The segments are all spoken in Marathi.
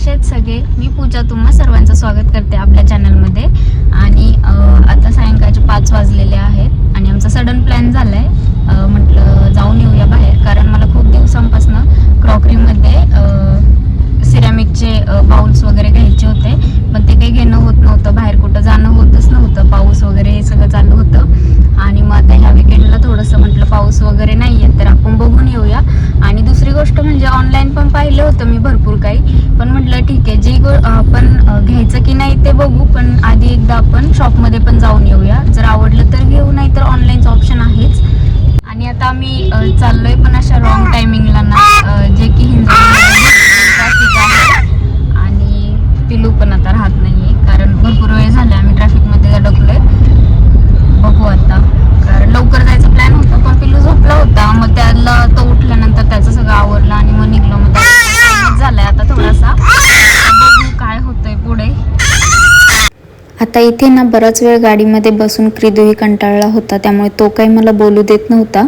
कसे आहेत सगळे? मी पूजा तुम्हा सर्वांचं स्वागत करते आपल्या चॅनलमध्ये. आणि आता सायंकाळचे 5 वाजलेले आहेत आणि आमचा सडन प्लॅन झालाय. म्हटलं जाऊन येऊया बाहेर, कारण मला खूप दिवसांपासून क्रॉकरीमध्ये सिरॅमिकचे बाउल्स वगैरे घ्यायचे होते, पण ते काही घेणं होत नव्हतं. बाहेर कुठं जाणं होतच नव्हतं, पाऊस वगैरे हे सगळं चालू होतं. आणि मग आता ह्या विकेंडला थोडंसं म्हटलं पाऊस वगैरे नाही आहे तर आपण बघून येऊया. आणि दुसरी गोष्ट म्हणजे ऑनलाईन पण पाहिलं होतं मी भरपूर काही, पण म्हटलं ठीक आहे, जी आपण घ्यायचं की नाही ते बघू, पण आधी एकदा आपण शॉपमध्ये पण जाऊन येऊया. जर आवडलं तर घेऊ, नाही तर ऑनलाईनचं ऑप्शन आहेच. आणि आता आम्ही चाललोय पण अशा रॉंग टायमिंगला ना, जे की ट्रॅफिक आहे आणि पिलू पण आता राहत नाहीये, कारण भरपूर वेळ झाला आम्ही ट्रॅफिकमध्ये अडकलोय. बघू आता, कारण लवकर जायचा प्लॅन होता पण पिलू झोपला होता. मग त्याला तो उठल्यानंतर त्याचं सगळं आवरलं आणि मग निघलो. मग टाइमच झालाय आता थोडासा, बघू काय होतंय पुढे. आता इथे ना बराच वेळ गाडीमध्ये बसून क्रिदूही कंटाळला होता, त्यामुळे तो काही मला बोलू देत नव्हता.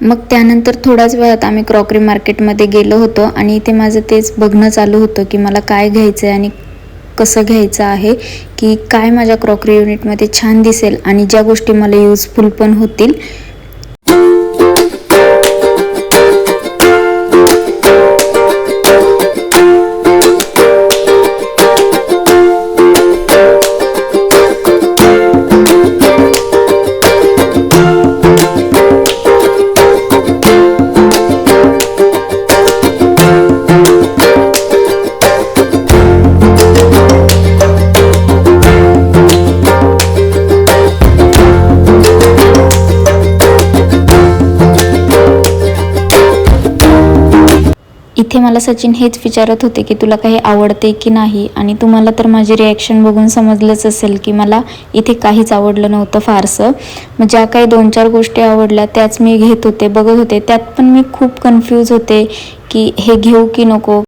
मग त्यानंतर थोड्याच वेळात आम्ही क्रॉकरी मार्केटमध्ये गेलो होतो आणि इथे माझं तेच बघणं चालू होतं की मला काय घ्यायचं आहे आणि कसं घ्यायचं आहे, की काय माझ्या क्रॉकरी युनिटमध्ये छान दिसेल आणि ज्या गोष्टी मला यूजफुल पण होतील. इथे मला सचिन हेच विचारत होते की तुला काही आवडते की नाही, आणि तुम्हाला तर माझी रिॲक्शन बघून समजलंच असेल की मला इथे काहीच आवडलं नव्हतं फारसं. मग ज्या काही 2-4 गोष्टी आवडल्या त्याच मी घेत होते, बघत होते. त्यात पण मी खूप कन्फ्यूज होते की हे घेऊ की नको.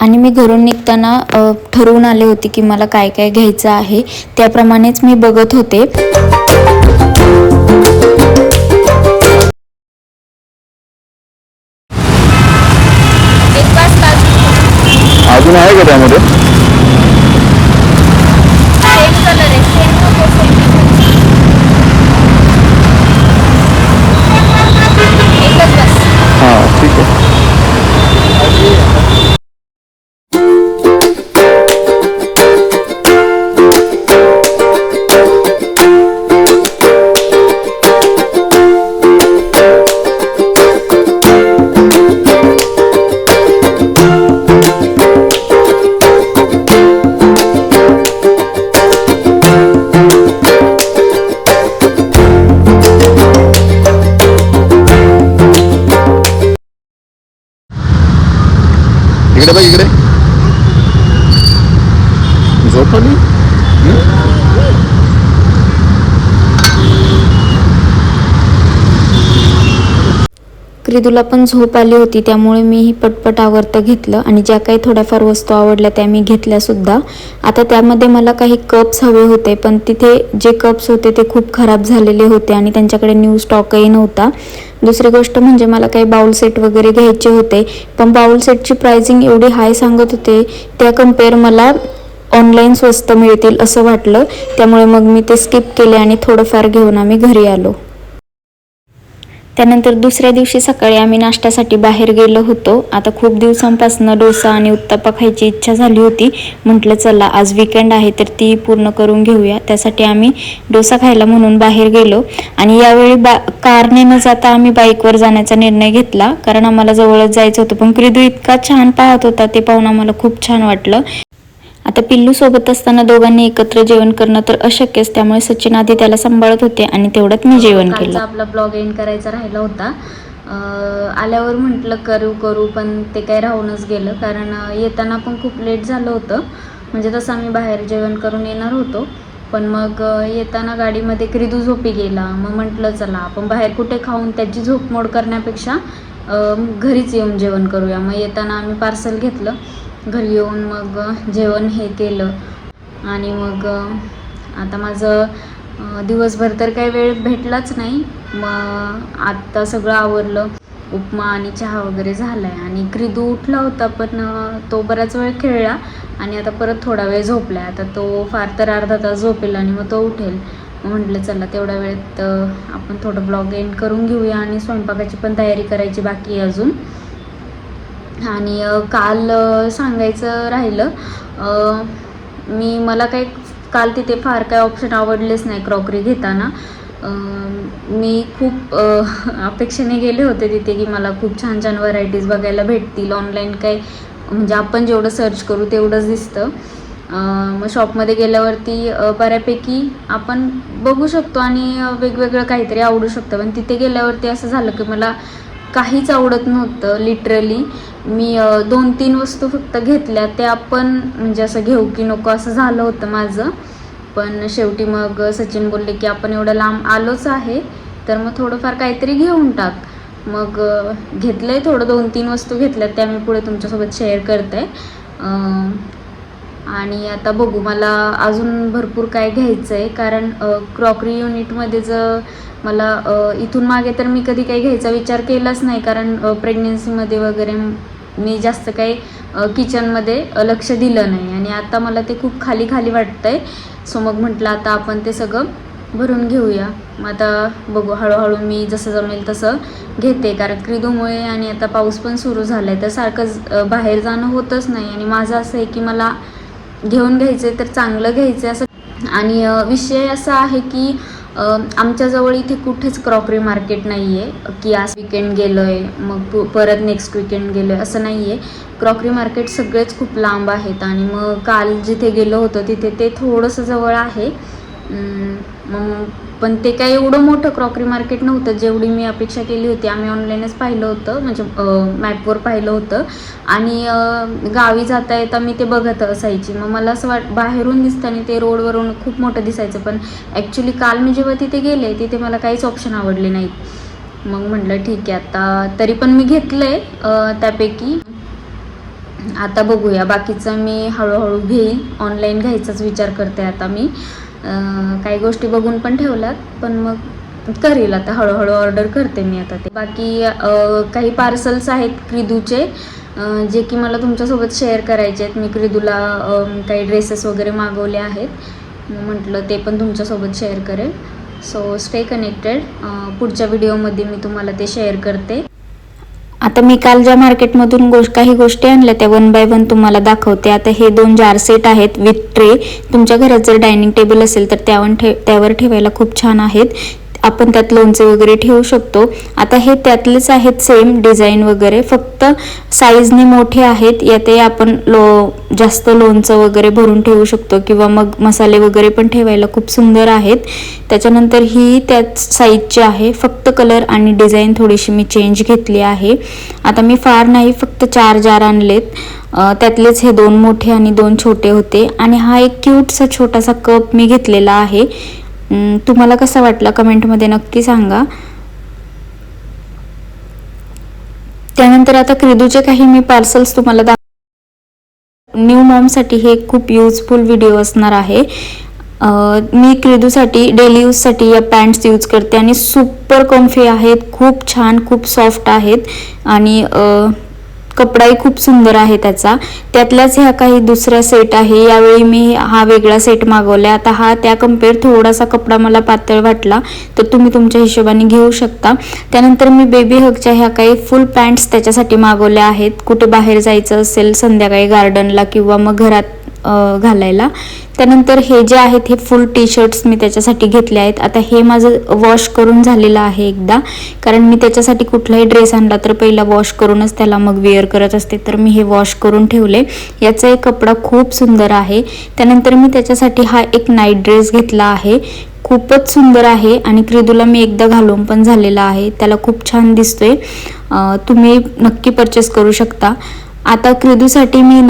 आणि मी घरून निघताना ठरवून आले होते की मला काय काय घ्यायचं आहे, त्याप्रमाणेच मी बघत होते. अजून आहे का त्यामध्ये? सेम कलर आहे, सेम एकच बस. हां ठीक आहे. इकडे बघ, इकडे झोप आली. क्रिदूला पण झोप आली होती, त्यामुळे मीही पटपट आवरतं घेतलं आणि ज्या काही थोड्याफार वस्तू आवडल्या त्या मी घेतल्यासुद्धा. आता त्यामध्ये मला काही कप्स हवे होते, पण तिथे जे कप्स होते ते खूप खराब झालेले होते आणि त्यांच्याकडे न्यू स्टॉकही नव्हता. दुसरी गोष्ट म्हणजे मला काही बाउल सेट वगैरे घ्यायचे होते, पण बाउल सेटची प्राइसिंग एवढी हाय सांगत होते, त्या कम्पेअर मला ऑनलाईन स्वस्त मिळतील असं वाटलं. त्यामुळे मग मी ते स्किप केले आणि थोडंफार घेऊन आम्ही घरी आलो. त्यानंतर दुसऱ्या दिवशी सकाळी आम्ही नाश्त्यासाठी बाहेर गेलो होतो. आता खूप दिवसांपासून डोसा आणि उत्तप्पा खायची इच्छा झाली होती. म्हटलं चला आज वीकेंड आहे तर ती पूर्ण करून घेऊया. त्यासाठी आम्ही डोसा खायला म्हणून बाहेर गेलो आणि यावेळी कारने न जाता आम्ही बाईकवर जाण्याचा निर्णय घेतला, कारण आम्हाला जवळच जायचं होतं. पण क्रिदू इतका छान पाहत होता, ते पाहून आम्हाला खूप छान वाटलं. आता पिल्लू सोबत असताना दोघांनी एकत्र जेवण करणं तर अशक्यच, त्यामुळे सचिन आधी त्याला सांभाळत होते आणि तेवढ्यात मी जेवण केलं. आपला ब्लॉग एंड करायचा राहिला होता. आल्यावर म्हटलं करू पण ते काय राहूनच गेलं, कारण येताना पण खूप लेट झालं होतं. म्हणजे तसं आम्ही बाहेर जेवण करून येणार होतो, पण मग येताना गाडीमध्ये क्रिदू झोपी गेला. मग म्हटलं चला आपण बाहेर कुठे खाऊन त्याची झोप मोड करण्यापेक्षा घरीच येऊन जेवण करूया. मग येताना आम्ही पार्सल घेतलं. घरी येऊन मग जेवण हे केलं आणि मग आता माझं दिवसभर तर काही वेळ भेटलाच नाही. मग आत्ता सगळं आवरलं, उपमा आणि चहा वगैरे झाला आहे आणि क्रिदू उठला होता, पण तो बराच वेळ खेळला आणि आता परत थोडा वेळ झोपला आहे. आता तो फार तर अर्धा तास झोपेल आणि मग तो उठेल. म्हटलं चला तेवढ्या वेळेत आपण थोडं ब्लॉग एंड करून घेऊया आणि स्वयंपाकाची पण तयारी करायची बाकी आहे अजून. आणि काल सांगायचं राहिलं, मला काही काल तिथे फार काही ऑप्शन आवडलेच नाही क्रॉकरी घेताना. मी खूप अपेक्षेने गेले होते तिथे की मला खूप छान छान व्हरायटीज बघायला भेटतील. ऑनलाईन काही म्हणजे आपण जेवढं सर्च करू तेवढंच दिसतं. मग शॉपमध्ये गेल्यावरती बऱ्यापैकी आपण बघू शकतो आणि वेगवेगळं काहीतरी आवडू शकतं. पण तिथे गेल्यावरती असं झालं की मला काहीच आवडत नव्हतं. लिटरली मी 2-3 वस्तू फक्त घेतल्या, त्या पण म्हणजे असं घेऊ की नको असं झालं होतं माझं. पण शेवटी मग सचिन बोलले की आपण एवढं लांब आलोच आहे तर मग थोडंफार काहीतरी घेऊन टाक. मग घेतलं आहे थोडं, 2-3 वस्तू घेतल्यात, त्या मी पुढे तुमच्यासोबत शेअर करते. आणि आता बघू, मला अजून भरपूर काय घ्यायचं आहे. कारण क्रॉकरी युनिटमध्ये मला इथून मागे तर मी कधी काही घ्यायचा विचार केलाच नाही. कारण प्रेग्नेन्सीमध्ये वगैरे मी जास्त काही किचनमध्ये लक्ष दिलं नाही आणि आता मला ते खूप खाली खाली वाटतं आहे. सो मग म्हटलं आता आपण ते सगळं भरून घेऊया. मग आता बघू, हळूहळू मी जसं जमेल तसं घेते. कारण क्रीडूमुळे आणि आता पाऊस पण सुरू झाला आहे तर सारखं बाहेर जाणं होतच नाही. आणि माझं असं आहे की मला घेऊन घ्यायचं आहे तर चांगलं घ्यायचं आहे असं. आणि विषय असा आहे की आमच्याजवळ इथे कुठेच क्रॉकरी मार्केट नाही आहे की आज विकेंड गेलो आहे मग परत नेक्स्ट विकेंड गेलो आहे, असं नाही आहे. क्रॉकरी मार्केट सगळेच खूप लांब आहेत. आणि मग काल जिथे गेलो होतो तिथे ते थोडंसं जवळ आहे. मग पण ते काही एवढं मोठं क्रॉकरी मार्केट नव्हतं जेवढी मी अपेक्षा केली होती. आम्ही ऑनलाईनच पाहिलं होतं, म्हणजे मॅपवर पाहिलं होतं. आणि गावी जाता येता मी ते बघत असायची. मग मला असं बाहेरून दिसतं आणि ते रोडवरून खूप मोठं दिसायचं. पण ॲक्च्युली काल मी जेव्हा तिथे गेले तिथे मला काहीच ऑप्शन आवडले नाहीत. मग म्हटलं ठीक आहे, आता तरी पण मी घेतलं आहे त्यापैकी. आता बघूया बाकीचं मी हळूहळू घेईन. ऑनलाईन घ्यायचाच विचार करते आता मी. काही गोष्टी बघून पण ठेवल्यात, पण मग करेल आता हळूहळू ऑर्डर करते मी आता ते. बाकी काही पार्सल्स आहेत क्रीडूचे जे की मला तुमच्यासोबत शेअर करायचे आहेत. मी क्रीडूला काही ड्रेसेस वगैरे मागवले आहेत, म्हटलं ते पण तुमच्यासोबत शेअर करेल. So stay connected. पुढच्या व्हिडिओमध्ये मी तुम्हाला ते शेअर करते. आता मी काल ज्या मार्केटमधून काही गोष्टी आणल्या त्या 1 बाय 1 तुम्हाला दाखवते. आता हे 2 जार सेट आहेत विथ ट्रे. तुमच्या घरात जर डायनिंग टेबल असेल तर त्यावर ठेवायला खूप छान आहेत. आपण त्यात लोणचे वगैरे ठेवू शकतो. आता हे त्यातलेच आहेत, सेम डिझाईन वगैरे, फक्त साईजने मोठे आहेत. यातही आपण जास्त लोणचं वगैरे भरून ठेवू शकतो किंवा मग मसाले वगैरे पण ठेवायला खूप सुंदर आहेत. त्याच्यानंतर ही त्याच साईजची आहे, फक्त कलर आणि डिझाईन थोडीशी मी चेंज घेतली आहे. आता मी फार नाही, फक्त 4 जार आणलेत. त्यातलेच हे 2 मोठे आणि 2 छोटे होते. आणि हा एक क्यूटसा छोटासा कप मी घेतलेला आहे. तुम्हाला कसा वाटला कमेंटमध्ये नक्की सांगा. त्यानंतर आता क्रीडूचे काही मी पार्सल्स तुम्हाला न्यू मॉमसाठी हे खूप युजफुल व्हिडिओ असणार आहे. मी क्रीडूसाठी डेली यूजसाठी या पॅन्ट्स यूज करते आणि सुपर कम्फी आहेत, खूप छान, खूप सॉफ्ट आहेत आणि कपडाही खूप सुंदर आहे त्याचा. त्यातल्याच ह्या काही दुसऱ्या सेट आहे. यावेळी मी हा वेगळा सेट मागवला. आता हा त्या कम्पेअर थोडासा कपडा मला पातळ वाटला तर तुम्ही तुमच्या हिशोबाने घेऊ शकता. त्यानंतर मी बेबी हगच्या ह्या काही फुल पॅन्ट्स त्याच्यासाठी मागवल्या आहेत. कुठे बाहेर जायचं असेल संध्याकाळी गार्डनला किंवा मग घरात घालायला. त्यानंतर हे जे आहेत हे फुल टी शर्ट्स मी त्याच्यासाठी घेतले आहेत. आता हे माझं वॉश करून झालेलं आहे एकदा, कारण मी त्याच्यासाठी कुठलाही ड्रेस आणला तर पहिला वॉश करूनच त्याला मग वेअर करत असते, तर मी हे वॉश करून ठेवले. याचा एक कपडा खूप सुंदर आहे. त्यानंतर मी त्याच्यासाठी हा एक नाईट ड्रेस घेतला आहे, खूपच सुंदर आहे आणि क्रीडूला मी एकदा घालून पण झालेला आहे, त्याला खूप छान दिसतोय. तुम्ही नक्की परचेस करू शकता. आता क्रीडूसाठी मी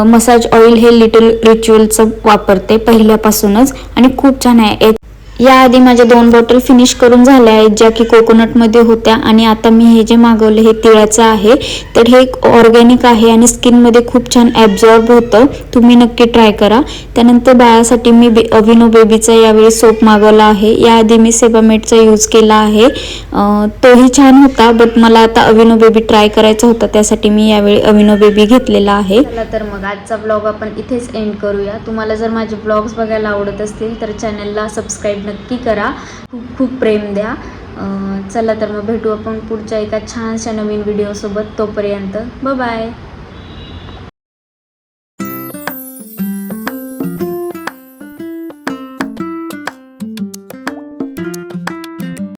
मसाज ऑइल हे लिटल रिच्युअलचं वापरते पहिल्यापासूनच आणि खूप छान आहे. याआधी माझ्या 2 बॉटल फिनिश करून झाल्या आहेत, ज्या की कोकोनटमध्ये होत्या. आणि आता मी हे जे मागवले हे तिळाचं आहे. तर हे ऑर्गॅनिक आहे आणि स्किनमध्ये खूप छान ॲब्झॉर्ब होतं. तुम्ही नक्की ट्राय करा. त्यानंतर बाळासाठी मी अविनो बेबीचा यावेळी सोप मागवला आहे. याआधी मी सेबामेडचा यूज केला आहे, तोही छान होता. बट मला आता अविनो बेबी ट्राय करायचा होता, त्यासाठी मी यावेळी अविनो बेबी घेतलेला आहे. चला तर मग आजचा ब्लॉग आपण इथेच एंड करूया. तुम्हाला जर माझे ब्लॉग्स बघायला आवडत असतील तर चॅनलला सबस्क्राईब नक्की करा. खूप खूप प्रेम द्या. चला तर मग भेटू आपण पुढच्या एका छानशा नवीन व्हिडिओसोबत. तोपर्यंत बाय.